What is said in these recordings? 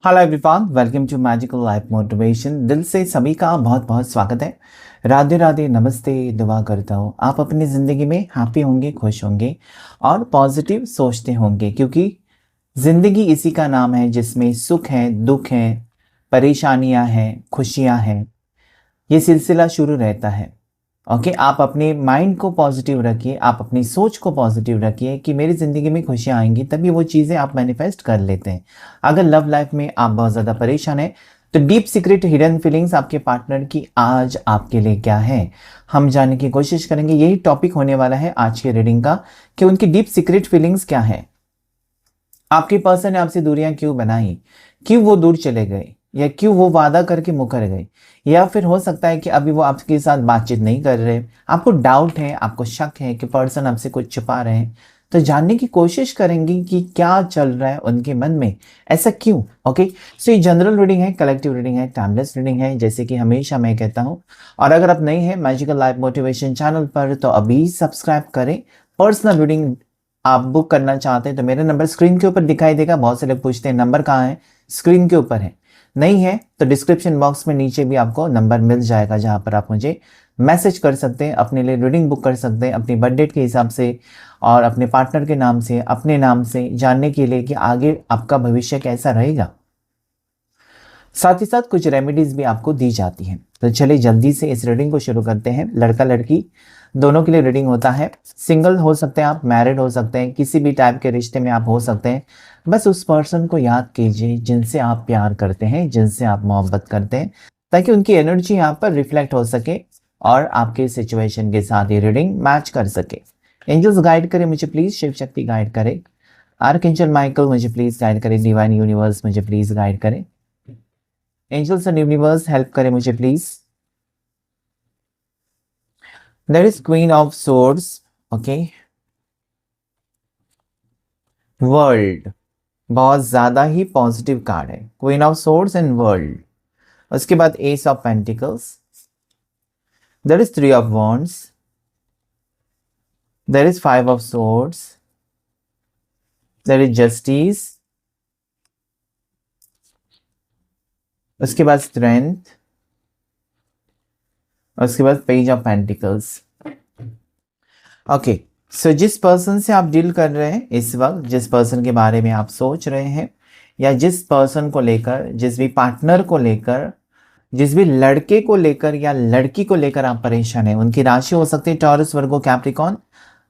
Hello everyone, welcome to magical life motivation. दिल से सभी का बहुत बहुत स्वागत है। राधे राधे, नमस्ते। दुआ करता हूँ आप अपनी ज़िंदगी में हैप्पी होंगे, खुश होंगे और पॉजिटिव सोचते होंगे, क्योंकि ज़िंदगी इसी का नाम है जिसमें सुख है, दुख है, परेशानियाँ हैं, खुशियाँ हैं। ये सिलसिला शुरू रहता है। ओके, आप अपने माइंड को पॉजिटिव रखिए, आप अपनी सोच को पॉजिटिव रखिए कि मेरी ज़िंदगी में खुशियाँ आएंगी, तभी वो चीज़ें आप मैनिफेस्ट कर लेते हैं। अगर लव लाइफ में आप बहुत ज़्यादा परेशान हैं तो डीप सीक्रेट हिडन फीलिंग्स आपके पार्टनर की आज आपके लिए क्या है, हम जानने की कोशिश करेंगे। यही टॉपिक होने वाला है आज के रीडिंग का कि उनकी डीप सीक्रेट फीलिंग्स क्या है। आपके पर्सन ने आपसे दूरियां क्यों बनाई, क्यों वो दूर चले गए, या क्यों वो वादा करके मुकर गए, या फिर हो सकता है कि अभी वो आपके साथ बातचीत नहीं कर रहे, आपको डाउट है, आपको शक है कि पर्सन आपसे कुछ छुपा रहे हैं। तो जानने की कोशिश करेंगे कि क्या चल रहा है उनके मन में, ऐसा क्यों। ओके, सो ये जनरल रीडिंग है, कलेक्टिव रीडिंग है, टाइमलेस रीडिंग है, जैसे कि हमेशा मैं कहता हूँ। और अगर आप नए हैं मैजिकल लाइफ मोटिवेशन चैनल पर तो अभी सब्सक्राइब करें। पर्सनल रीडिंग आप बुक करना चाहते हैं तो मेरा नंबर स्क्रीन के ऊपर दिखाई देगा। बहुत से लोग पूछते हैं नंबर कहाँ है, स्क्रीन के ऊपर है। नहीं है तो डिस्क्रिप्शन बॉक्स में नीचे भी आपको नंबर मिल जाएगा, जहां पर आप मुझे मैसेज कर सकते हैं, अपने लिए रीडिंग बुक कर सकते हैं अपनी बर्थ डेट के हिसाब से और अपने पार्टनर के नाम से, अपने नाम से, जानने के लिए कि आगे आपका भविष्य कैसा रहेगा। साथ ही साथ कुछ रेमेडीज भी आपको दी जाती हैं। तो चलिए जल्दी से इस रीडिंग को शुरू करते हैं। लड़का लड़की दोनों के लिए रीडिंग होता है। सिंगल हो सकते हैं आप, मैरिड हो सकते हैं, किसी भी टाइप के रिश्ते में आप हो सकते हैं। बस उस पर्सन को याद कीजिए जिनसे आप प्यार करते हैं, जिनसे आप मोहब्बत करते हैं, ताकि उनकी एनर्जी यहाँ पर रिफ्लेक्ट हो सके और आपके सिचुएशन के साथ ये रीडिंग मैच कर सके। एंजल्स गाइड करें मुझे प्लीज, शिव शक्ति गाइड करे, आर्कएंजल माइकल मुझे प्लीज गाइड करे, डिवाइन यूनिवर्स मुझे प्लीज गाइड करे, एंजल्स एंड यूनिवर्स हेल्प करें मुझे please. There is Queen of Swords, okay, world बहुत ज्यादा ही पॉजिटिव कार्ड है। Queen of swords and world. उसके बाद ace of pentacles, there is three of wands, there is five of swords, there is justice, उसके बाद strength, उसके बाद page of pentacles. Okay, so जिस पर्सन से आप डील कर रहे हैं इस वक्त, जिस पर्सन के बारे में आप सोच रहे हैं, या जिस पर्सन को लेकर, जिस भी पार्टनर को लेकर, जिस भी लड़के को लेकर या लड़की को लेकर आप परेशान हैं, उनकी राशि हो सकती है टॉरस, वर्गो, कैप्रिकॉन,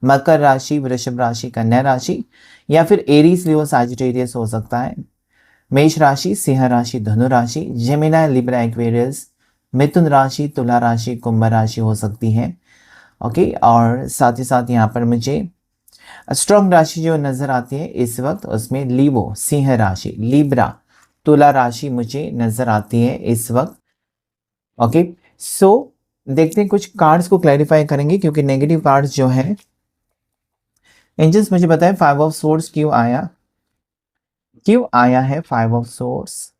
मकर राशि, वृषभ राशि, कन्या राशि, या फिर एरीज, लियो, सजिटेरियस हो सकता है, मेष राशि, सिंह राशि, धनु राशि, जेमिनी, लिब्रा, एक्वेरियस, मिथुन राशि, तुला राशि, कुंभ राशि हो सकती है। ओके, और साथ ही साथ यहाँ पर मुझे स्ट्रॉन्ग राशि जो नजर आती है इस वक्त, उसमें लीवो, सिंह राशि, लिब्रा, तुला राशि मुझे नजर आती है इस वक्त। ओके, सो देखते हैं, कुछ कार्ड्स को क्लैरिफाई करेंगे क्योंकि नेगेटिव कार्ड्स जो है, एंजल्स मुझे बताएं फाइव ऑफ सोर्ड्स क्यों आया, क्यों आया है फाइव ऑफ सोर्ड्स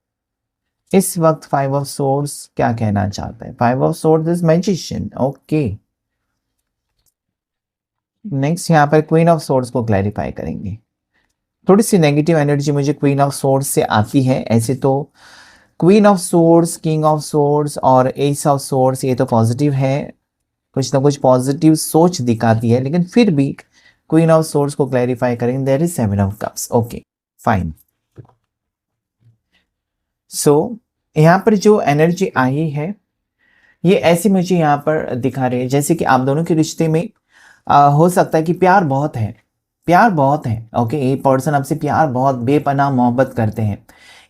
इस वक्त। फाइव ऑफ सोर्ड्स क्या कहना चाहता है? Five of swords is magician. Okay, next यहाँ पर क्वीन ऑफ सोर्ड्स को क्लैरिफाई करेंगे। थोड़ी सी नेगेटिव एनर्जी मुझे क्वीन ऑफ सोर्ड्स से आती है। ऐसे तो queen of swords, king of swords और एस ऑफ सोर्ड्स ये तो पॉजिटिव है, कुछ ना कुछ पॉजिटिव सोच दिखाती है, लेकिन फिर भी क्वीन ऑफ सोर्ड्स को क्लैरिफाई करेंगे। There is seven of cups. Okay, fine. So यहाँ पर जो एनर्जी आई है ये ऐसी मुझे यहाँ पर दिखा रही है जैसे कि आप दोनों के रिश्ते में हो सकता है कि प्यार बहुत है, प्यार बहुत है। ओके, ये पर्सन आपसे प्यार बहुत बेपनाह मोहब्बत करते हैं।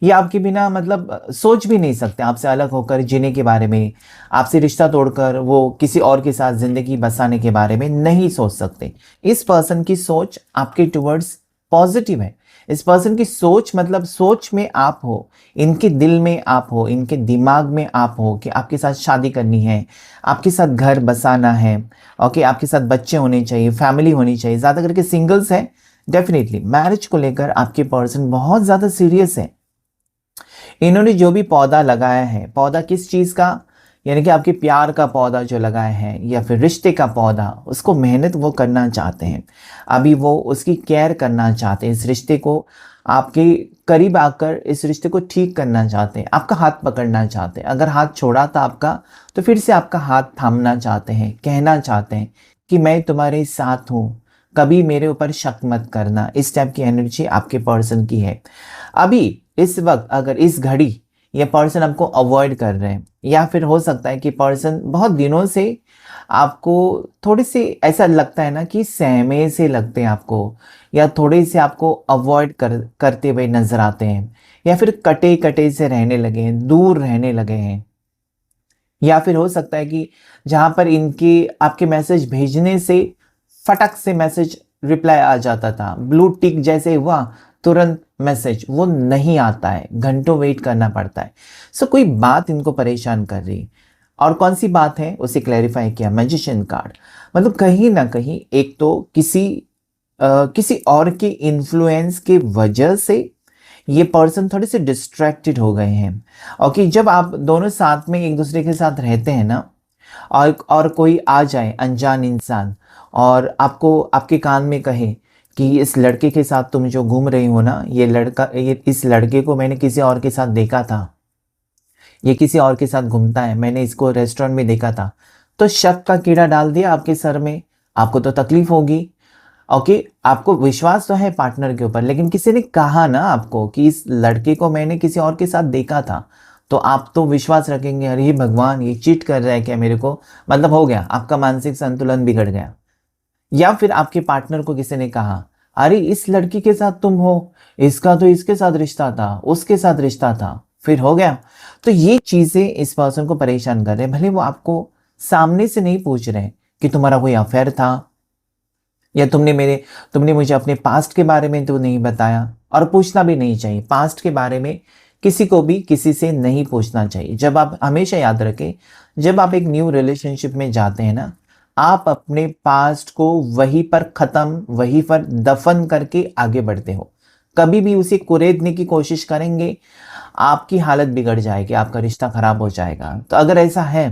ये आपके बिना मतलब सोच भी नहीं सकते आपसे अलग होकर जीने के बारे में, आपसे रिश्ता तोड़कर वो किसी और के साथ जिंदगी बसाने के बारे में नहीं सोच सकते। इस पर्सन की सोच आपके टुवर्ड्स पॉजिटिव है। इस पर्सन की सोच मतलब सोच में आप हो, इनके दिल में आप हो, इनके दिमाग में आप हो कि आपके साथ शादी करनी है, आपके साथ घर बसाना है। ओके, आपके साथ बच्चे होने चाहिए, फैमिली होनी चाहिए। ज़्यादा करके सिंगल्स हैं, डेफिनेटली मैरिज को लेकर आपके पर्सन बहुत ज़्यादा सीरियस है। इन्होंने जो भी पौधा लगाया है, पौधा किस चीज़ का, यानी कि आपके प्यार का पौधा जो लगाए हैं या फिर रिश्ते का पौधा, उसको मेहनत वो करना चाहते हैं। अभी वो उसकी केयर करना चाहते हैं, इस रिश्ते को आपके करीब आकर इस रिश्ते को ठीक करना चाहते हैं, आपका हाथ पकड़ना चाहते हैं। अगर हाथ छोड़ा था आपका, तो फिर से आपका हाथ थामना चाहते हैं, कहना चाहते हैं कि मैं तुम्हारे साथ हूँ, कभी मेरे ऊपर शक मत करना। इस टाइप की एनर्जी आपके पर्सन की है। अभी इस वक्त अगर इस घड़ी ये पर्सन आपको अवॉइड कर रहे हैं, या फिर हो सकता है कि पर्सन बहुत दिनों से आपको थोड़े से ऐसा लगता है ना कि सहमे से लगते हैं आपको, या थोड़े से आपको अवॉइड करते हुए नजर आते हैं, या फिर कटे कटे से रहने लगे हैं, दूर रहने लगे हैं। या फिर हो सकता है कि जहां पर इनके आपके मैसेज भेजने से फटक से मैसेज रिप्लाई आ जाता था, ब्लू टिक जैसे हुआ तुरंत मैसेज वो नहीं आता है, घंटों वेट करना पड़ता है। सो कोई बात इनको परेशान कर रही, और कौन सी बात है उसे क्लैरिफाई किया। मैजिशियन कार्ड मतलब कहीं ना कहीं एक तो किसी और के इन्फ्लुएंस के वजह से ये पर्सन थोड़े से डिस्ट्रैक्टेड हो गए हैं। ओके, जब आप दोनों साथ में एक दूसरे के साथ रहते हैं ना, और कोई आ जाए अनजान इंसान और आपको आपके कान में कहे कि इस लड़के के साथ तुम जो घूम रही हो ना, इस लड़के को मैंने किसी और के साथ देखा था, ये किसी और के साथ घूमता है, मैंने इसको रेस्टोरेंट में देखा था, तो शक का कीड़ा डाल दिया आपके सर में। आपको तो तकलीफ होगी। ओके, आपको विश्वास तो है पार्टनर के ऊपर, लेकिन किसी ने कहा ना आपको कि इस लड़के को मैंने किसी और के साथ देखा था, तो आप तो विश्वास रखेंगे, अरे भगवान ये चीट कर रहा है क्या मेरे को, मतलब हो गया, आपका मानसिक संतुलन बिगड़ गया। या फिर आपके पार्टनर को किसी ने कहा, अरे इस लड़की के साथ तुम हो, इसका तो इसके साथ रिश्ता था, उसके साथ रिश्ता था, फिर हो गया। तो ये चीजें इस पर्सन को परेशान कर रहे हैं। भले वो आपको सामने से नहीं पूछ रहे कि तुम्हारा कोई अफेयर था, या तुमने मुझे अपने पास्ट के बारे में तो नहीं बताया, और पूछना भी नहीं चाहिए। पास्ट के बारे में किसी को भी किसी से नहीं पूछना चाहिए। जब आप हमेशा याद रखें, जब आप एक न्यू रिलेशनशिप में जाते हैं ना, आप अपने पास्ट को वहीं पर खत्म, वहीं पर दफन करके आगे बढ़ते हो। कभी भी उसे कुरेदने की कोशिश करेंगे, आपकी हालत बिगड़ जाएगी, आपका रिश्ता खराब हो जाएगा। तो अगर ऐसा है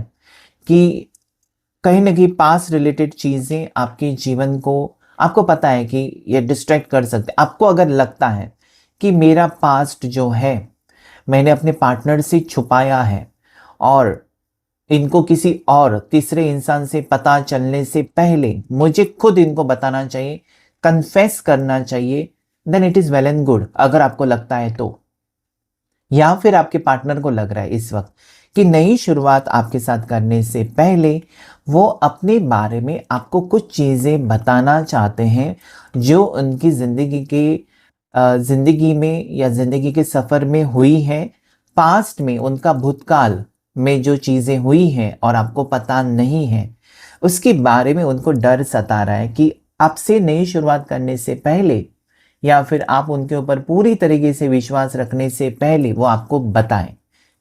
कि कहीं ना कहीं पास रिलेटेड चीजें आपके जीवन को, आपको पता है कि ये डिस्ट्रैक्ट कर सकते, आपको अगर लगता है कि मेरा पास्ट जो है मैंने अपने पार्टनर से छुपाया है, और इनको किसी और तीसरे इंसान से पता चलने से पहले मुझे खुद इनको बताना चाहिए, कन्फेस करना चाहिए, then it is well and good, अगर आपको लगता है तो। या फिर आपके पार्टनर को लग रहा है इस वक्त कि नई शुरुआत आपके साथ करने से पहले वो अपने बारे में आपको कुछ चीज़ें बताना चाहते हैं, जो उनकी ज़िंदगी में या ज़िंदगी के सफ़र में हुई है, पास्ट में उनका भूतकाल में जो चीज़ें हुई हैं और आपको पता नहीं है, उसके बारे में उनको डर सता रहा है कि आपसे नई शुरुआत करने से पहले, या फिर आप उनके ऊपर पूरी तरीके से विश्वास रखने से पहले वो आपको बताएं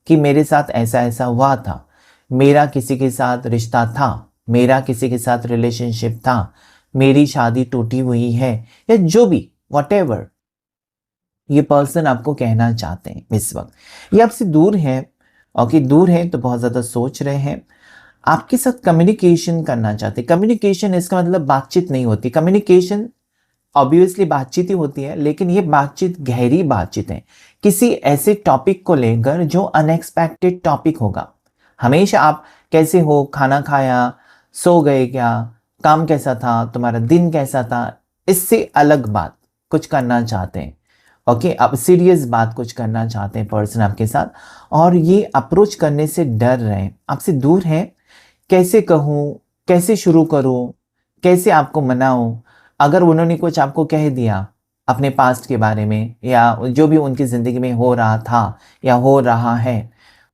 कि मेरे साथ ऐसा ऐसा हुआ था, मेरा किसी के साथ रिश्ता था, मेरा किसी के साथ रिलेशनशिप था, मेरी शादी टूटी हुई है, या जो भी व्हाटएवर ये पर्सन आपको कहना चाहते हैं इस वक्त। ये आपसे दूर है, और कि दूर है तो बहुत ज़्यादा सोच रहे हैं, आपके साथ कम्युनिकेशन करना चाहते हैं। कम्युनिकेशन इसका मतलब बातचीत नहीं होती। कम्युनिकेशन ऑब्वियसली बातचीत ही होती है, लेकिन ये बातचीत गहरी बातचीत है, किसी ऐसे टॉपिक को लेकर जो अनएक्सपेक्टेड टॉपिक होगा। हमेशा आप कैसे हो, खाना खाया, सो गए क्या, काम कैसा था, तुम्हारा दिन कैसा था, इससे अलग बात कुछ करना चाहते हैं। ओके, आप सीरियस बात कुछ करना चाहते हैं पर्सन आपके साथ, और ये अप्रोच करने से डर रहे हैं, आपसे दूर है। कैसे कहूँ, कैसे शुरू करूँ, कैसे आपको मनाऊँ। अगर उन्होंने कुछ आपको कह दिया अपने पास्ट के बारे में, या जो भी उनकी ज़िंदगी में हो रहा था या हो रहा है,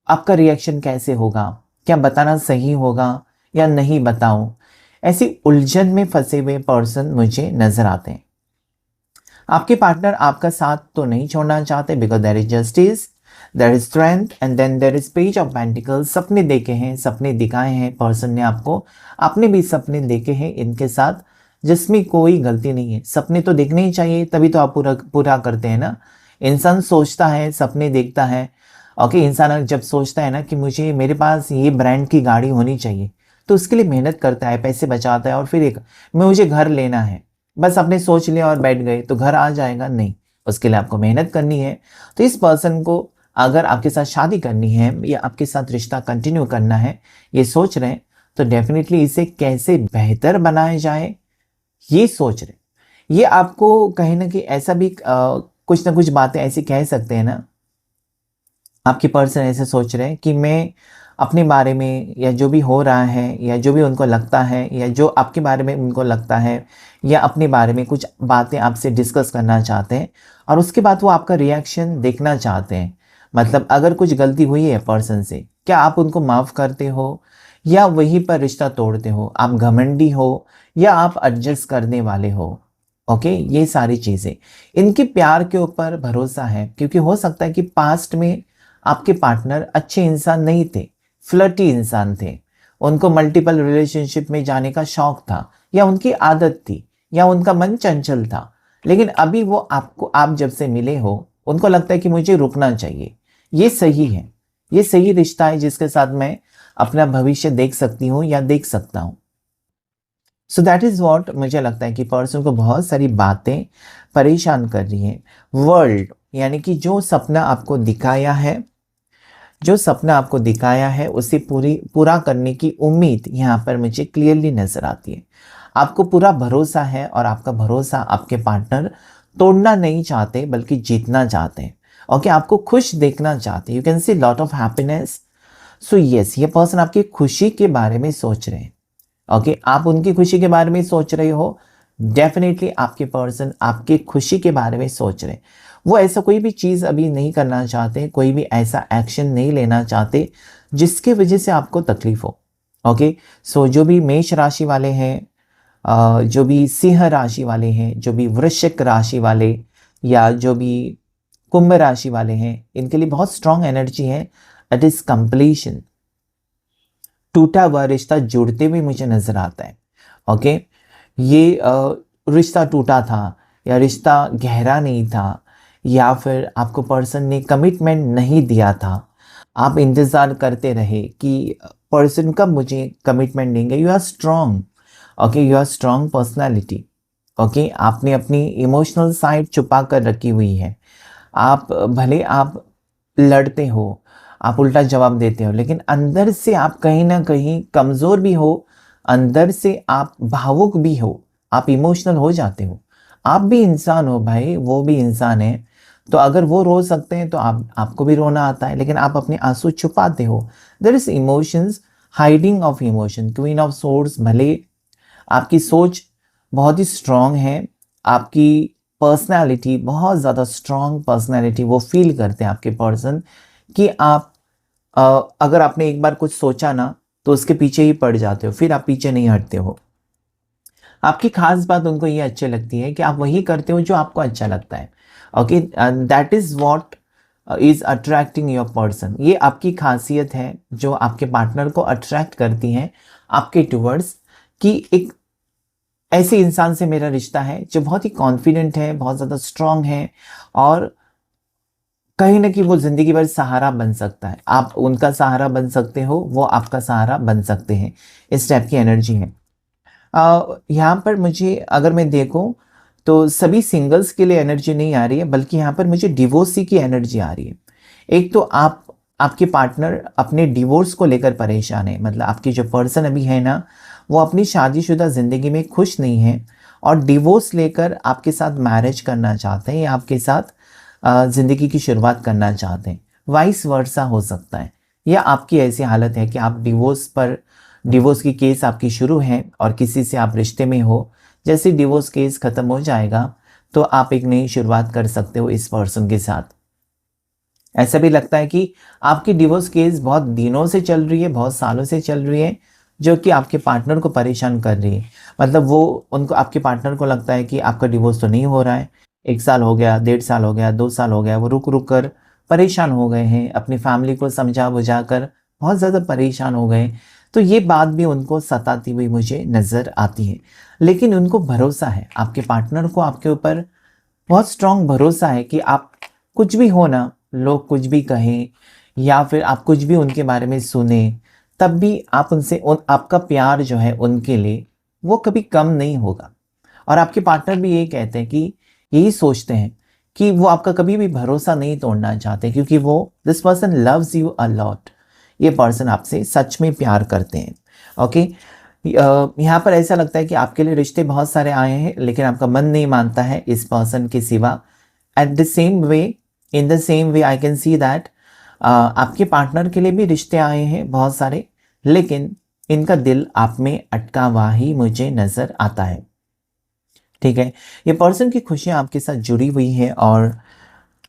आपका रिएक्शन कैसे होगा, क्या बताना सही होगा या नहीं बताऊं। ऐसी उलझन में फंसे हुए पर्सन मुझे नजर आते हैं। आपके पार्टनर आपका साथ तो नहीं छोड़ना चाहते, because there is justice, there is strength, and then there is page of pentacles. सपने देखे हैं, सपने दिखाए हैं पर्सन ने आपको, आपने भी सपने देखे हैं इनके साथ, जिसमें कोई गलती नहीं है। सपने तो देखने ही चाहिए, तभी तो आप पूरा करते हैं ना। इंसान सोचता है, सपने देखता है। ओके, इंसान जब सोचता है ना कि मेरे पास ये ब्रांड की गाड़ी होनी चाहिए, तो उसके लिए मेहनत करता है, पैसे बचाता है, और फिर मुझे घर लेना है, बस आपने सोच लिया और बैठ गए तो घर आ जाएगा? नहीं, उसके लिए आपको मेहनत करनी है। तो इस पर्सन को अगर आपके साथ शादी करनी है या आपके साथ रिश्ता कंटिन्यू करना है, ये सोच रहे हैं, तो डेफिनेटली इसे कैसे बेहतर बनाया जाए ये सोच रहे हैं। ये आपको कहीं ना कहीं ऐसा भी कुछ ना कुछ बातें ऐसी कह सकते हैं ना, आपके पर्सन ऐसे सोच रहे हैं कि मैं अपने बारे में या जो भी हो रहा है या जो भी उनको लगता है या जो आपके बारे में उनको लगता है या अपने बारे में कुछ बातें आपसे डिस्कस करना चाहते हैं, और उसके बाद वो आपका रिएक्शन देखना चाहते हैं। मतलब अगर कुछ गलती हुई है पर्सन से, क्या आप उनको माफ़ करते हो या वहीं पर रिश्ता तोड़ते हो, आप घमंडी हो या आप एडजस्ट करने वाले हो। ओके, ये सारी चीज़ें, इनके प्यार के ऊपर भरोसा है, क्योंकि हो सकता है कि पास्ट में आपके पार्टनर अच्छे इंसान नहीं थे, फ्लर्टी इंसान थे, उनको मल्टीपल रिलेशनशिप में जाने का शौक था या उनकी आदत थी या उनका मन चंचल था। लेकिन अभी वो आपको, आप जब से मिले हो, उनको लगता है कि मुझे रुकना चाहिए, ये सही है, ये सही रिश्ता है जिसके साथ मैं अपना भविष्य देख सकती हूँ या देख सकता हूँ। सो दैट इज़ वॉट मुझे लगता है कि पर्सन को बहुत सारी बातें परेशान कर रही हैं। वर्ल्ड यानी कि जो सपना आपको दिखाया है, जो सपना आपको दिखाया है उसे पूरा करने की उम्मीद यहाँ पर मुझे क्लियरली नज़र आती है। आपको पूरा भरोसा है और आपका भरोसा आपके पार्टनर तोड़ना नहीं चाहते बल्कि जीतना चाहते हैं। ओके, आपको खुश देखना चाहते हैं। You can see lot of happiness. So yes, ये पर्सन आपकी खुशी के बारे में सोच रहे हैं। ओके, आप उनकी खुशी के बारे में सोच रहे हो, डेफिनेटली आपके पर्सन आपकी खुशी के बारे में सोच रहे हैं। वो ऐसा कोई भी चीज़ अभी नहीं करना चाहते, कोई भी ऐसा एक्शन नहीं लेना चाहते जिसके वजह से आपको तकलीफ हो। ओके, सो जो भी मेष राशि वाले हैं, जो भी सिंह राशि वाले हैं, जो भी वृश्चिक राशि वाले या जो भी कुंभ राशि वाले हैं, इनके लिए बहुत स्ट्रांग एनर्जी है। इट इज कंप्लीशन, टूटा हुआ रिश्ता जुड़ते हुए मुझे नजर आता है। ओके, ये रिश्ता टूटा था या रिश्ता गहरा नहीं था या फिर आपको पर्सन ने कमिटमेंट नहीं दिया था, आप इंतज़ार करते रहे कि पर्सन कब मुझे कमिटमेंट देंगे। You are strong. Okay, you are strong personality. Okay, आपने अपनी इमोशनल साइड छुपा कर रखी हुई है। आप भले आप लड़ते हो, आप उल्टा जवाब देते हो, लेकिन अंदर से आप कहीं ना कहीं कमज़ोर भी हो, अंदर से आप भावुक भी हो, आप इमोशनल हो जाते हो। आप भी इंसान हो भाई, वो भी इंसान है। तो अगर वो रो सकते हैं तो आपको भी रोना आता है, लेकिन आप अपने आंसू छुपाते हो। There is emotions, hiding of emotion. Queen of swords, भले आपकी सोच बहुत ही स्ट्रांग है, आपकी पर्सनालिटी बहुत ज़्यादा स्ट्रांग पर्सनालिटी, वो फील करते हैं आपके पर्सन कि आप अगर आपने एक बार कुछ सोचा ना तो उसके पीछे ही पड़ जाते हो, फिर आप पीछे नहीं हटते हो। आपकी खास बात उनको ये अच्छी लगती है कि आप वही करते हो जो आपको अच्छा लगता है। Okay, that is what is attracting your person. ये आपकी खासियत है जो आपके पार्टनर को अट्रैक्ट करती है आपके टूवर्ड्स, कि एक ऐसे इंसान से मेरा रिश्ता है जो बहुत ही कॉन्फिडेंट है, बहुत ज़्यादा स्ट्रांग है और कहीं ना कहीं वो ज़िंदगी भर सहारा बन सकता है। आप उनका सहारा बन सकते हो, वो आपका सहारा बन सकते हैं। इस टाइप की एनर्जी है। यहाँ पर मुझे अगर मैं देखूँ तो सभी सिंगल्स के लिए एनर्जी नहीं आ रही है, बल्कि यहाँ पर मुझे डिवोर्सी की एनर्जी आ रही है। एक तो आपके पार्टनर अपने डिवोर्स को लेकर परेशान है, मतलब आपकी जो पर्सन अभी है ना, वो अपनी शादीशुदा ज़िंदगी में खुश नहीं है और डिवोर्स लेकर आपके साथ मैरिज करना चाहते हैं या आपके साथ ज़िंदगी की शुरुआत करना चाहते हैं। वाइस वर्सा हो सकता है, या आपकी ऐसी हालत है कि आप डिवोर्स की केस आपकी शुरू है और किसी से आप रिश्ते में हो। जैसे डिवोर्स केस ख़त्म हो जाएगा तो आप एक नई शुरुआत कर सकते हो इस पर्सन के साथ। ऐसा भी लगता है कि आपकी डिवोर्स केस बहुत दिनों से चल रही है, बहुत सालों से चल रही है, जो कि आपके पार्टनर को परेशान कर रही है। मतलब वो उनको, आपके पार्टनर को लगता है कि आपका डिवोर्स तो नहीं हो रहा है, 1 साल हो गया, 1.5 साल हो गया, 2 साल हो गया, वो रुक रुक कर परेशान हो गए हैं, अपनी फैमिली को समझा बुझा कर बहुत ज़्यादा परेशान हो गए। तो ये बात भी उनको सताती हुई मुझे नज़र आती है। लेकिन उनको भरोसा है, आपके पार्टनर को आपके ऊपर बहुत स्ट्रांग भरोसा है कि आप कुछ भी हो ना, लोग कुछ भी कहें या फिर आप कुछ भी उनके बारे में सुने, तब भी आप उनसे आपका प्यार जो है उनके लिए वो कभी कम नहीं होगा। और आपके पार्टनर भी यही कहते हैं कि यही सोचते हैं कि वो आपका कभी भी भरोसा नहीं तोड़ना चाहते, क्योंकि वो this person loves you a lot. ये पर्सन आपसे सच में प्यार करते हैं। ओके, यहाँ पर ऐसा लगता है कि आपके लिए रिश्ते बहुत सारे आए हैं, लेकिन आपका मन नहीं मानता है इस पर्सन के सिवा। Eight the same way, in the same way I can see that आपके पार्टनर के लिए भी रिश्ते आए हैं बहुत सारे, लेकिन इनका दिल आप में अटका हुआ ही मुझे नजर आता है। ठीक है, ये पर्सन की खुशियां आपके साथ जुड़ी हुई है और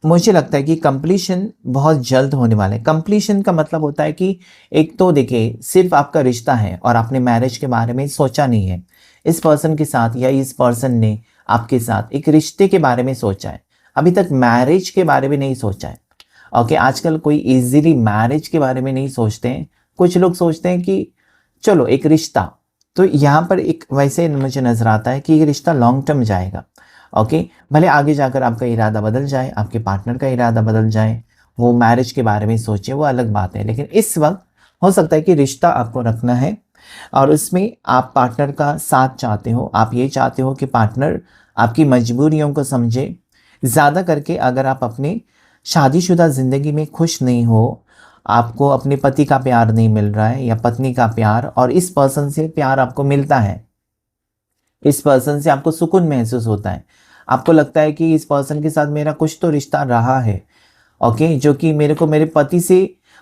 मुझे लगता है कि कंप्लीशन बहुत जल्द होने वाला है। कंप्लीशन का मतलब होता है कि एक तो देखिए, सिर्फ आपका रिश्ता है और आपने मैरिज के बारे में सोचा नहीं है। इस पर्सन के साथ या इस पर्सन ने आपके साथ एक रिश्ते के बारे में सोचा है, अभी तक मैरिज के बारे में नहीं सोचा है। ओके, आजकल कोई इजीली मैरिज के बारे में नहीं सोचते हैं। कुछ लोग सोचते हैं कि चलो एक रिश्ता, तो यहाँ पर एक वैसे मुझे नजर आता है कि ये रिश्ता लॉन्ग टर्म जाएगा। ओके, भले आगे जाकर आपका इरादा बदल जाए, आपके पार्टनर का इरादा बदल जाए, वो मैरिज के बारे में सोचे, वो अलग बात है, लेकिन इस वक्त हो सकता है कि रिश्ता आपको रखना है और उसमें आप पार्टनर का साथ चाहते हो। आप ये चाहते हो कि पार्टनर आपकी मजबूरियों को समझे। ज़्यादा करके अगर आप अपनी शादीशुदा ज़िंदगी में खुश नहीं हो, आपको अपने पति का प्यार नहीं मिल रहा है या पत्नी का प्यार, और इस पर्सन से प्यार आपको मिलता है, इस पर्सन से आपको सुकून महसूस होता है, आपको लगता है कि इस पर्सन के साथ मेरा कुछ तो रिश्ता रहा है, ओके, जो कि मेरे को मेरे पति से,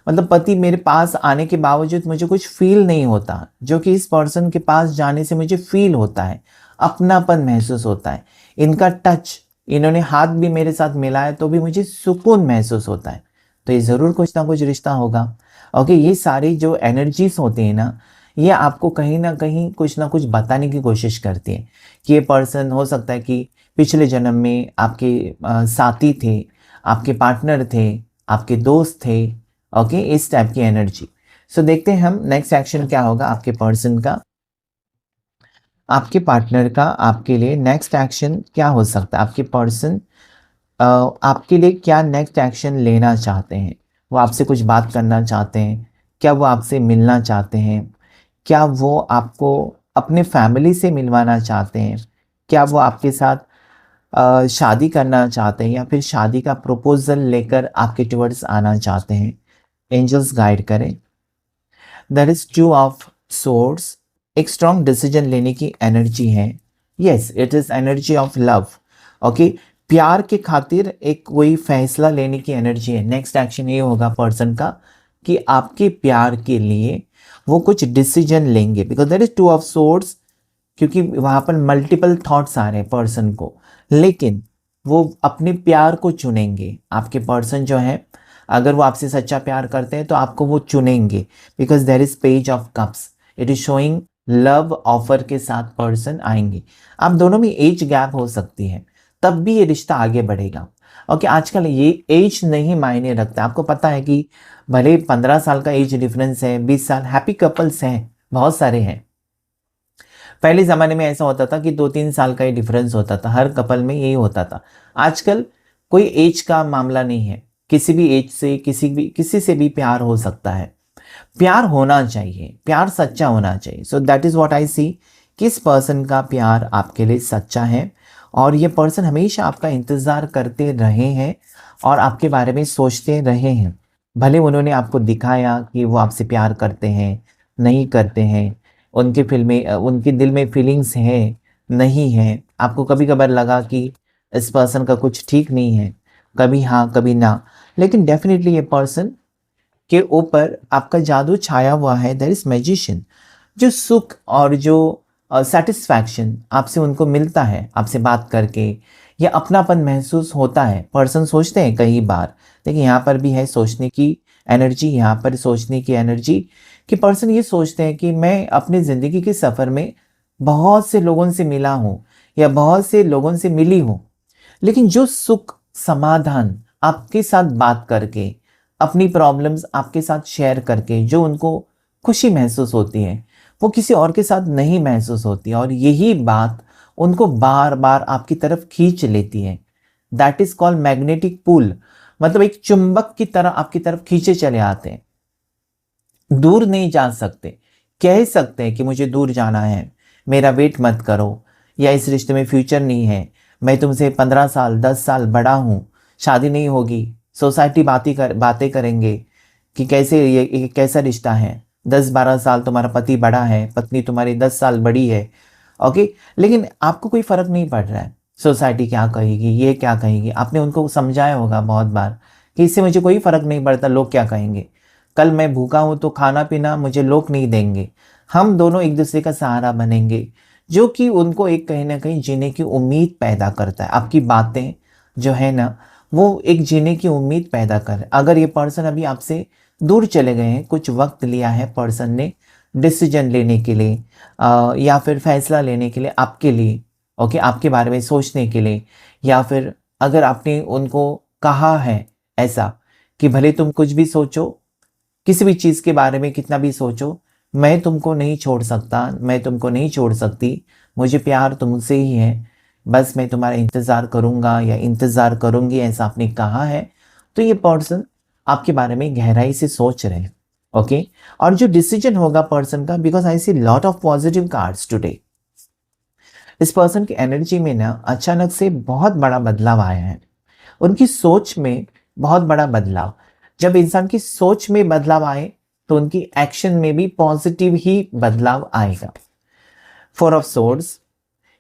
मतलब पति मेरे पास आने के बावजूद मुझे कुछ फील नहीं होता, जो कि इस पर्सन के पास जाने से मुझे फील होता है, अपनापन महसूस होता है। इनका टच, इन्होंने हाथ भी मेरे साथ मिलाया तो भी मुझे सुकून महसूस होता है। तो ये ज़रूर कुछ ना कुछ रिश्ता होगा। ओके, ये सारी जो एनर्जीज होती हैं ना, ये आपको कहीं ना कहीं कुछ ना कुछ बताने की कोशिश करती है कि ये पर्सन हो सकता है कि पिछले जन्म में आपके साथी थे, आपके पार्टनर थे, आपके दोस्त थे। ओके, इस टाइप की एनर्जी। सो देखते हैं हम नेक्स्ट एक्शन क्या होगा आपके पर्सन का, आपके पार्टनर का आपके लिए नेक्स्ट एक्शन क्या हो सकता है। आपके पर्सन आपके लिए क्या नेक्स्ट एक्शन लेना चाहते हैं। वो आपसे कुछ बात करना चाहते हैं, क्या वो आपसे मिलना चाहते हैं, क्या वो आपको अपने फैमिली से मिलवाना चाहते हैं, क्या वो आपके साथ शादी करना चाहते हैं या फिर शादी का प्रपोजल लेकर आपके टुवर्ड्स आना चाहते हैं। एंजल्स गाइड करें। दैट इज 2 ऑफ सोर्ड्स, एक स्ट्रॉन्ग डिसीजन लेने की एनर्जी है। Yes, it is energy of love. Okay, प्यार के खातिर एक कोई फैसला लेने की एनर्जी है। नेक्स्ट एक्शन ये होगा पर्सन का कि आपके प्यार के लिए वो कुछ डिसीजन लेंगे, because that is 2 of swords, क्योंकि वहां पर मल्टीपल थॉट्स आ रहे हैं पर्सन को, लेकिन वो अपने प्यार को चुनेंगे। आपके पर्सन जो है, अगर वो आपसे सच्चा प्यार करते हैं तो आपको वो चुनेंगे, because there is page of cups, it is showing love offer के साथ पर्सन आएंगे। आप दोनों में एज गैप हो सकती है, तब भी ये रिश्ता आगे बढ़ेगा। ओके, आजकल ये एज नहीं मायने रखता। आपको पता है कि भले 15 साल का एज डिफरेंस है, 20 साल, हैप्पी कपल्स हैं, बहुत सारे हैं। पहले ज़माने में ऐसा होता था कि 2-3 साल का ही डिफरेंस होता था, हर कपल में यही होता था। आजकल कोई एज का मामला नहीं है, किसी भी एज से किसी से भी प्यार हो सकता है। प्यार होना चाहिए, प्यार सच्चा होना चाहिए। So that is what I see, किस पर्सन का प्यार आपके लिए सच्चा है और ये पर्सन हमेशा आपका इंतज़ार करते रहे हैं और आपके बारे में सोचते रहे हैं। भले उन्होंने आपको दिखाया कि वो आपसे प्यार करते हैं, नहीं करते हैं, उनके दिल में फीलिंग्स हैं, नहीं है। आपको कभी कभार लगा कि इस पर्सन का कुछ ठीक नहीं है, कभी हाँ कभी ना, लेकिन डेफिनेटली ये पर्सन के ऊपर आपका जादू छाया हुआ है। देयर इज मैजिशियन, जो सुख और जो सेटिस्फैक्शन आपसे उनको मिलता है, आपसे बात करके या अपनापन महसूस होता है। पर्सन सोचते हैं कई बार, देखिए यहाँ पर भी है सोचने की एनर्जी, यहाँ पर सोचने की एनर्जी कि पर्सन ये सोचते हैं कि मैं अपनी ज़िंदगी के सफ़र में बहुत से लोगों से मिला हूँ या बहुत से लोगों से मिली हूँ, लेकिन जो सुख समाधान आपके साथ बात करके, अपनी प्रॉब्लम्स आपके साथ शेयर करके जो उनको खुशी महसूस होती है, वो किसी और के साथ नहीं महसूस होती, और यही बात उनको बार बार आपकी तरफ खींच लेती है। That is called magnetic pull, मतलब एक चुंबक की तरह आपकी तरफ खींचे चले आते हैं। दूर नहीं जा सकते, कह सकते हैं कि मुझे दूर जाना है, मेरा वेट मत करो, या इस रिश्ते में फ्यूचर नहीं है, मैं तुमसे 15 साल 10 साल बड़ा हूँ, शादी नहीं होगी, सोसाइटी बातें करेंगे कि कैसे ये कैसा रिश्ता है, 10-12 साल तुम्हारा पति बड़ा है, पत्नी तुम्हारी 10 साल बड़ी है। ओके, लेकिन आपको कोई फर्क नहीं पड़ रहा है, सोसाइटी क्या कहेगी, ये क्या कहेगी। आपने उनको समझाया होगा बहुत बार कि इससे मुझे कोई फर्क नहीं पड़ता, लोग क्या कहेंगे, कल मैं भूखा हूं तो खाना पीना मुझे लोग नहीं देंगे, हम दोनों एक दूसरे का सहारा बनेंगे, जो कि उनको एक कहीं ना कहीं जीने की उम्मीद पैदा करता है। आपकी बातें जो है ना, वो एक जीने की उम्मीद पैदा कर। अगर ये पर्सन अभी आपसे दूर चले गए हैं, कुछ वक्त लिया है पर्सन ने डिसीजन लेने के लिए या फिर फैसला लेने के लिए आपके लिए, ओके, आपके बारे में सोचने के लिए, या फिर अगर आपने उनको कहा है ऐसा कि भले तुम कुछ भी सोचो, किसी भी चीज़ के बारे में कितना भी सोचो, मैं तुमको नहीं छोड़ सकता, मैं तुमको नहीं छोड़ सकती, मुझे प्यार तुमसे ही है, बस मैं तुम्हारा इंतज़ार करूँगा या इंतज़ार करूँगी, ऐसा आपने कहा है। तो ये पर्सन आपके बारे में गहराई से सोच रहे हैं, ओके। और जो डिसीजन होगा पर्सन का, because I see lot of positive cards today, इस पर्सन की एनर्जी में ना अचानक से बहुत बड़ा बदलाव आया है, उनकी सोच में बहुत बड़ा बदलाव। जब इंसान की सोच में बदलाव आए तो उनकी एक्शन में भी पॉजिटिव ही बदलाव आएगा। 4 ऑफ सोर्ड्स,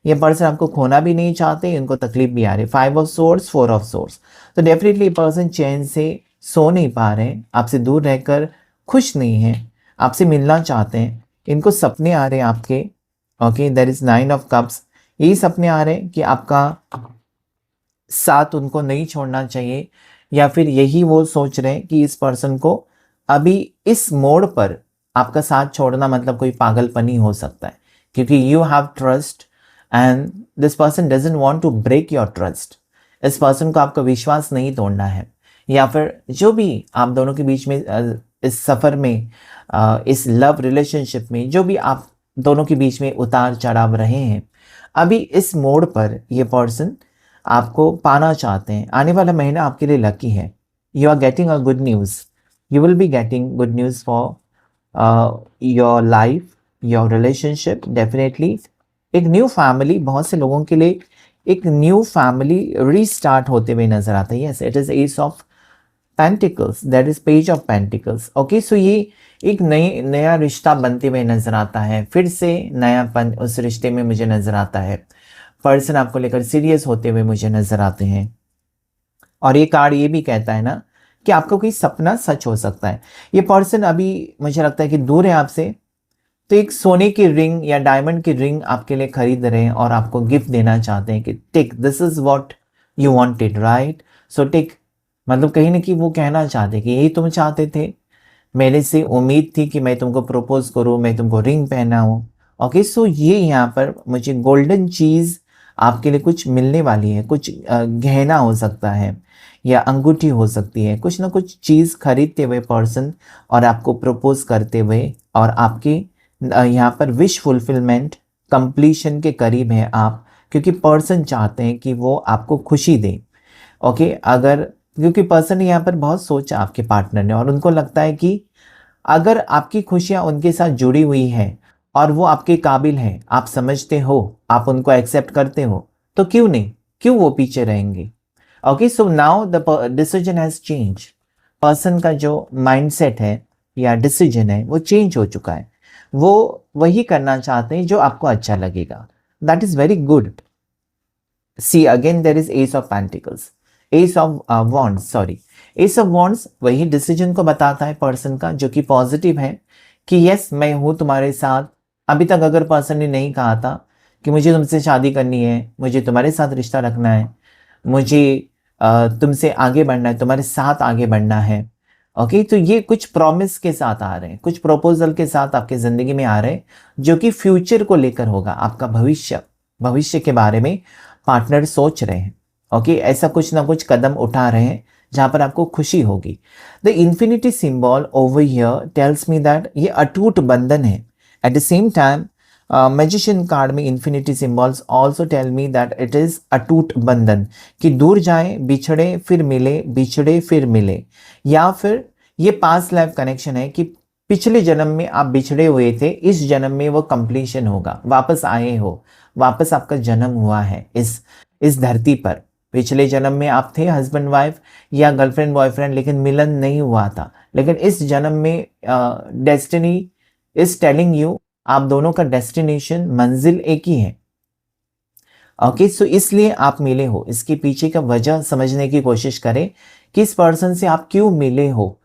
ये पर्सन आपको खोना भी नहीं चाहते, इनको तकलीफ भी आ रही। 5 ऑफ सोर्ड्स, 4 ऑफ सोर्ड्स, तो डेफिनेटली पर्सन चैन से सो नहीं पा रहे हैं, आपसे दूर रहकर खुश नहीं है, आपसे मिलना चाहते हैं, इनको सपने आ रहे हैं आपके, okay. There is 9 of cups, यही सपने आ रहे हैं कि आपका साथ उनको नहीं छोड़ना चाहिए, या फिर यही वो सोच रहे हैं कि इस पर्सन को अभी इस मोड़ पर आपका साथ छोड़ना मतलब कोई पागलपनी हो सकता है, क्योंकि you have trust and this person doesn't want to break your trust. इस पर्सन को आपका विश्वास नहीं तोड़ना है, या फिर जो भी आप दोनों के बीच में इस सफ़र में, इस लव रिलेशनशिप में जो भी आप दोनों के बीच में उतार चढ़ाव रहे हैं, अभी इस मोड़ पर ये पर्सन आपको पाना चाहते हैं। आने वाला महीना आपके लिए लकी है, you are getting a good news, you will be getting good news for your life, your relationship. Definitely एक न्यू फैमिली, बहुत से लोगों के लिए एक न्यू फैमिली रीस्टार्ट होते हुए नजर आता है। Yes, it is ace of pentacles, that is page of pentacles, okay. So ये एक नया रिश्ता बनते हुए नजर आता है, फिर से नयापन उस रिश्ते में मुझे नजर आता है। पर्सन आपको लेकर सीरियस होते हुए मुझे नजर आते हैं। और ये कार्ड ये भी कहता है ना कि आपका कोई सपना सच हो सकता है। ये पर्सन अभी मुझे लगता है कि दूर है आपसे, तो एक सोने की रिंग या डायमंड की रिंग आपके लिए खरीद रहे हैं और आपको गिफ्ट देना चाहते हैं कि take, this is what you wanted, right, so take. मतलब कहीं ना कहीं वो कहना चाहते कि यही तुम चाहते थे, मेरे से उम्मीद थी कि मैं तुमको प्रपोज करूं, मैं तुमको रिंग पहनाऊं, ओके। सो ये यहाँ पर मुझे गोल्डन चीज़ आपके लिए कुछ मिलने वाली है, कुछ गहना हो सकता है या अंगूठी हो सकती है, कुछ ना कुछ चीज़ खरीदते हुए पर्सन और आपको प्रपोज करते हुए, और आपके यहाँ पर विश फुलफिलमेंट कंप्लीशन के करीब हैं आप, क्योंकि पर्सन चाहते हैं कि वो आपको खुशी दे, ओके। अगर क्योंकि पर्सन ने यहाँ पर बहुत सोचा आपके पार्टनर ने, और उनको लगता है कि अगर आपकी खुशियाँ उनके साथ जुड़ी हुई हैं और वो आपके काबिल हैं, आप समझते हो, आप उनको एक्सेप्ट करते हो, तो क्यों नहीं, क्यों वो पीछे रहेंगे, okay. So now the decision has change, person का जो माइंडसेट है या डिसीजन है वो चेंज हो चुका है, वो वही करना चाहते हैं जो आपको अच्छा लगेगा। That is very good. See again there is ace of pentacles, ace of wands, sorry, ace of wands वही डिसीजन को बताता है पर्सन का, जो कि पॉजिटिव है कि यस मैं हूँ तुम्हारे साथ। अभी तक अगर पर्सन ने नहीं कहा था कि मुझे तुमसे शादी करनी है, मुझे तुम्हारे साथ रिश्ता रखना है, मुझे तुमसे आगे बढ़ना है, तुम्हारे साथ आगे बढ़ना है, ओके। तो ये कुछ प्रॉमिस के साथ आ रहे हैं, कुछ प्रपोजल के साथ आपके ज़िंदगी में आ रहे हैं, जो कि फ्यूचर को लेकर होगा, आपका भविष्य के बारे में पार्टनर सोच रहे हैं, ओके। ऐसा कुछ ना कुछ कदम उठा रहे हैं जहाँ पर आपको खुशी होगी। The infinity symbol over here tells me that ये अटूट बंधन है। At the same time magician card में infinity symbols also tell me that it is अटूट बंधन, कि दूर जाए, बिछड़े फिर मिले, बिछड़े फिर मिले, या फिर ये पास्ट लाइफ कनेक्शन है कि पिछले जन्म में आप बिछड़े हुए थे, इस जन्म में वो कंप्लीशन होगा, वापस आए हो, वापस आपका जन्म हुआ है इस धरती पर। पिछले जन्म में आप थे हस्बैंड वाइफ या गर्लफ्रेंड बॉयफ्रेंड, लेकिन मिलन नहीं हुआ था। लेकिन इस जन्म में डेस्टिनी इज टेलिंग यू आप दोनों का डेस्टिनेशन, मंजिल एक ही है। ओके, सो इसलिए आप मिले हो। इसके पीछे का वजह समझने की कोशिश करें कि इस पर्सन से आप क्यों मिले हो,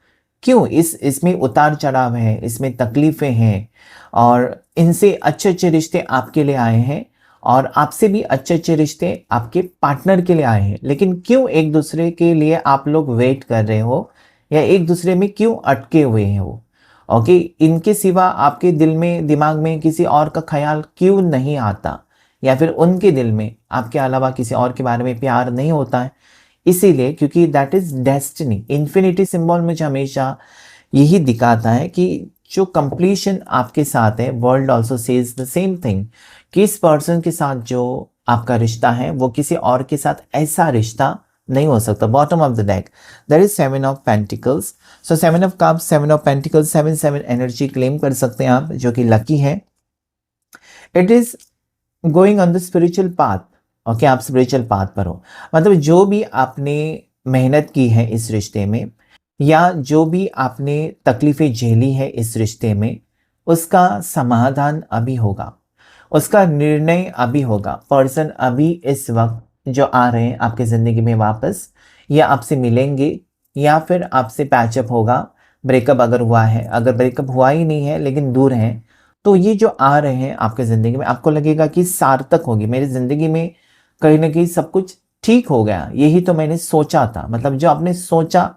क्यों इसमें उतार चढ़ाव है, इसमें तकलीफें हैं, और इनसे अच्छे अच्छे रिश्ते आपके लिए आए हैं और आपसे भी अच्छे अच्छे रिश्ते आपके पार्टनर के लिए आए हैं। लेकिन क्यों एक दूसरे के लिए आप लोग वेट कर रहे हो या एक दूसरे में क्यों अटके हुए हैं वो। ओके, इनके सिवा आपके दिल में, दिमाग में किसी और का ख्याल क्यों नहीं आता, या फिर उनके दिल में आपके अलावा किसी और के बारे में प्यार नहीं होता है। इसीलिए क्योंकि that is destiny. Infinity symbol मुझे हमेशा यही दिखाता है कि जो कंप्लीशन आपके साथ है, world also says the same thing, कि इस पर्सन के साथ जो आपका रिश्ता है वो किसी और के साथ ऐसा रिश्ता नहीं हो सकता। Bottom of the deck that is 7 of pentacles. So 7 of cups, 7 of pentacles, 7 energy claim कर सकते हैं आप, जो कि लकी है। It is going on the spiritual path. Okay, आप स्पिरिचुअल पाथ पर हो, मतलब जो भी आपने मेहनत की है इस रिश्ते में, या जो भी आपने तकलीफें झेली है इस रिश्ते में, उसका समाधान अभी होगा, उसका निर्णय अभी होगा। पर्सन अभी इस वक्त जो आ रहे हैं आपकी ज़िंदगी में वापस, या आपसे मिलेंगे या फिर आपसे पैचअप होगा। ब्रेकअप अगर हुआ है, अगर ब्रेकअप हुआ ही नहीं है लेकिन दूर हैं, तो ये जो आ रहे हैं आपके ज़िंदगी में, आपको लगेगा कि सार्थक होगी मेरी ज़िंदगी में, कहीं ना कहीं सब कुछ ठीक हो गया, यही तो मैंने सोचा था। मतलब जो आपने सोचा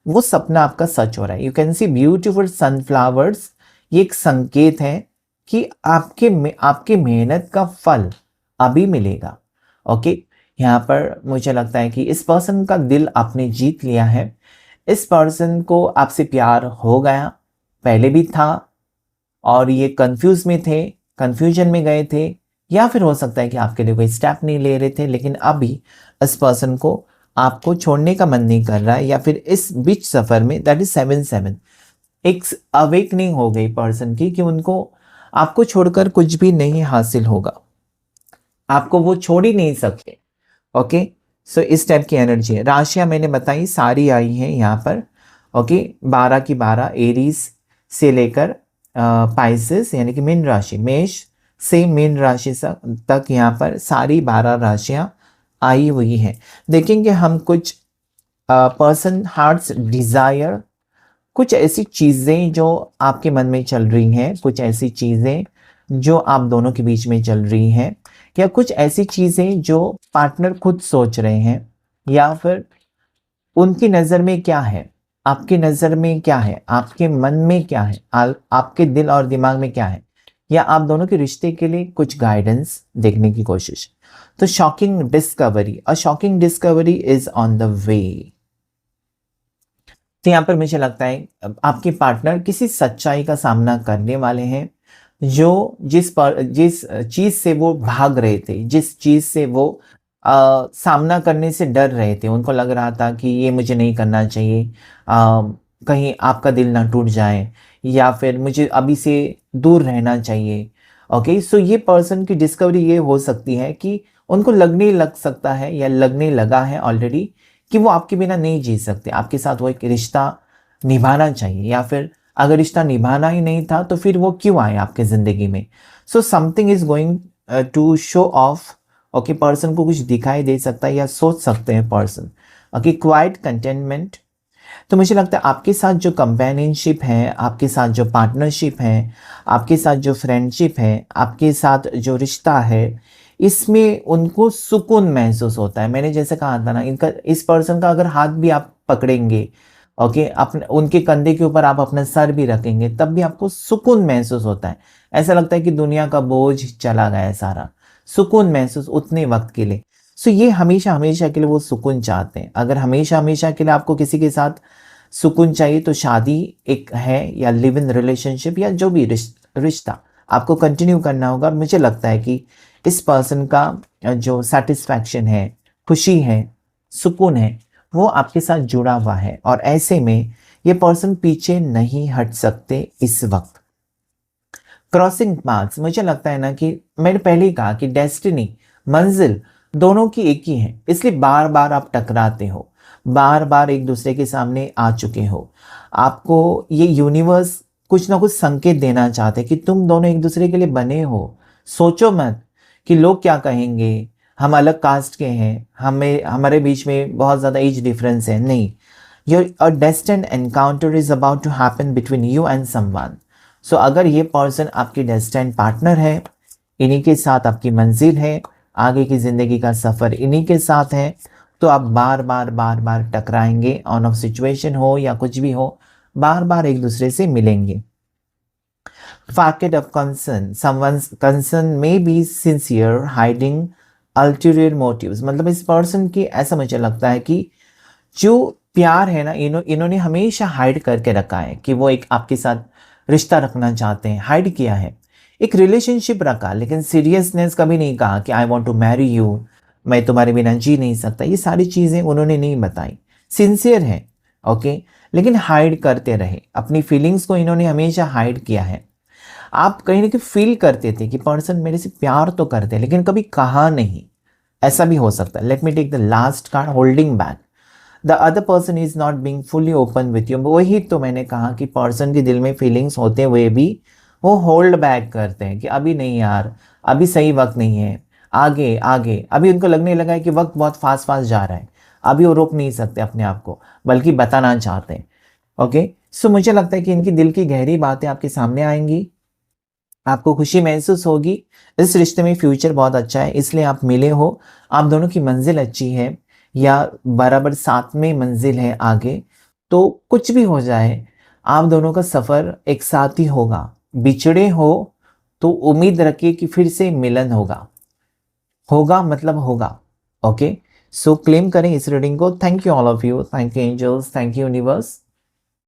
वो सपना आपका सच हो रहा है। You can see beautiful sunflowers. ये एक संकेत है कि आपके मेहनत का फल अभी मिलेगा। ओके, यहाँ पर मुझे लगता है कि इस पर्सन का दिल आपने जीत लिया है। इस पर्सन को आपसे प्यार हो गया, पहले भी था, और ये कंफ्यूज में थे, कंफ्यूजन में गए थे, या फिर हो सकता है कि आपके लिए कोई स्टेप नहीं ले रहे थे, लेकिन अभी इस पर्सन को आपको छोड़ने का मन नहीं कर रहा है, या फिर इस बीच सफर में दैट इज 7 एक अवेकनिंग हो गई पर्सन की कि उनको आपको छोड़कर कुछ भी नहीं हासिल होगा, आपको वो छोड़ ही नहीं सकते। ओके, सो इस टाइप की एनर्जी है। राशियां मैंने बताई सारी आई हैं यहाँ पर। ओके, 12 की 12 एरीज से लेकर पाइसेस यानी कि मीन राशि, मेष से मीन राशि तक यहाँ पर सारी 12 राशियां आई हुई हैं। देखेंगे हम कुछ पर्सन हार्ट्स डिजायर, कुछ ऐसी चीज़ें जो आपके मन में चल रही हैं, कुछ ऐसी चीज़ें जो आप दोनों के बीच में चल रही हैं, या कुछ ऐसी चीज़ें जो पार्टनर खुद सोच रहे हैं, या फिर उनकी नज़र में क्या है, आपकी नज़र में क्या है, आपके मन में क्या है, आपके दिल और दिमाग में क्या है, या आप दोनों के रिश्ते के लिए कुछ गाइडेंस देखने की कोशिश। तो shocking discovery, a shocking discovery is on the way. तो यहाँ पर मुझे लगता है आपके पार्टनर किसी सच्चाई का सामना करने वाले हैं, जो जिस चीज़ से वो भाग रहे थे, जिस चीज़ से वो सामना करने से डर रहे थे, उनको लग रहा था कि ये मुझे नहीं करना चाहिए, कहीं आपका दिल ना टूट जाए, या फिर मुझे अभी से दूर रहना चाहिए। ओके, सो ये पर्सन की डिस्कवरी ये हो सकती है कि उनको लगने लग सकता है या लगने लगा है ऑलरेडी कि वो आपके बिना नहीं जी सकते, आपके साथ वो एक रिश्ता निभाना चाहिए, या फिर अगर रिश्ता निभाना ही नहीं था तो फिर वो क्यों आए आपके ज़िंदगी में। So something is going to show off. Okay, person को कुछ दिखाई दे सकता है या सोच सकते हैं पर्सन। Okay, quite containment. तो मुझे लगता है आपके साथ जो कंपेनियनशिप है, आपके साथ जो पार्टनरशिप है, आपके साथ जो फ्रेंडशिप है, आपके साथ जो रिश्ता है, इसमें उनको सुकून महसूस होता है। मैंने जैसे कहा था ना, इनका इस पर्सन का अगर हाथ भी आप पकड़ेंगे, ओके, अपने उनके कंधे के ऊपर आप अपना सर भी रखेंगे, तब भी आपको सुकून महसूस होता है। ऐसा लगता है कि दुनिया का बोझ चला गया है सारा, सुकून महसूस उतने वक्त के लिए। सो ये हमेशा हमेशा के लिए वो सुकून चाहते हैं। अगर हमेशा हमेशा के लिए आपको किसी के साथ सुकून चाहिए तो शादी एक है, या लिव इन रिलेशनशिप, या जो भी रिश्ता आपको कंटिन्यू करना होगा। और मुझे लगता है कि इस पर्सन का जो सेटिस्फैक्शन है, खुशी है, सुकून है, वो आपके साथ जुड़ा हुआ है, और ऐसे में ये पर्सन पीछे नहीं हट सकते इस वक्त। क्रॉसिंग पाथ्स, मुझे लगता है ना कि मैंने पहले ही कहा कि डेस्टिनी, मंजिल दोनों की एक ही है, इसलिए बार बार आप टकराते हो, बार बार एक दूसरे के सामने आ चुके हो। आपको ये यूनिवर्स कुछ ना कुछ संकेत देना चाहते हैं कि तुम दोनों एक दूसरे के लिए बने हो। सोचो मत कि लोग क्या कहेंगे, हम अलग कास्ट के हैं, हमें हमारे बीच में बहुत ज़्यादा एज डिफरेंस है, नहीं। Your a destined encounter is about to happen between you and someone. So अगर ये पर्सन आपकी डेस्टिन्ड पार्टनर है, इन्हीं के साथ आपकी मंजिल है, आगे की ज़िंदगी का सफ़र इन्हीं के साथ है, तो आप बार बार बार बार टकराएंगे, ऑन ऑफ सिचुएशन हो या कुछ भी हो, बार बार एक दूसरे से मिलेंगे। Facet of concern, someone's concern may be sincere, hiding ulterior motives। मतलब इस पर्सन की, ऐसा मुझे लगता है कि जो प्यार है ना, इन्होंने हमेशा हाइड करके रखा है कि वो एक आपके साथ रिश्ता रखना चाहते हैं, हाइड किया है, एक रिलेशनशिप रखा, लेकिन सीरियसनेस कभी नहीं कहा कि I want to marry you, मैं तुम्हारे बिना जी नहीं सकता, ये सारी चीज़ें उन्होंने नहीं बताई। सिंसियर है, ओके, लेकिन हाइड करते रहे, अपनी फीलिंग्स को इन्होंने हमेशा हाइड किया है। आप कहीं ना कहीं फील करते थे कि पर्सन मेरे से प्यार तो करते हैं, लेकिन कभी कहा नहीं, ऐसा भी हो सकता है। Let me take the last card, holding back. The other person is not being fully open with you. वही तो मैंने कहा कि पर्सन के दिल में फीलिंग्स होते हुए भी वो होल्ड बैक करते हैं कि अभी नहीं यार, अभी सही वक्त नहीं है, आगे आगे, अभी उनको लगने लगा है कि वक्त बहुत फास्ट फास्ट जा रहा है, अभी वो रोक नहीं सकते अपने आप को, बल्कि बताना चाहते हैं। ओके, सो मुझे लगता है कि इनकी दिल की गहरी बातें आपके सामने आएंगी, आपको खुशी महसूस होगी, इस रिश्ते में फ्यूचर बहुत अच्छा है, इसलिए आप मिले हो, आप दोनों की मंजिल अच्छी है या बराबर साथ में मंजिल है आगे, तो कुछ भी हो जाए आप दोनों का सफ़र एक साथ ही होगा। बिछड़े हो तो उम्मीद रखिए कि फिर से मिलन होगा, होगा मतलब होगा। ओके, सो क्लेम करें इस रीडिंग को। Thank you all of you, thank you angels, thank you universe.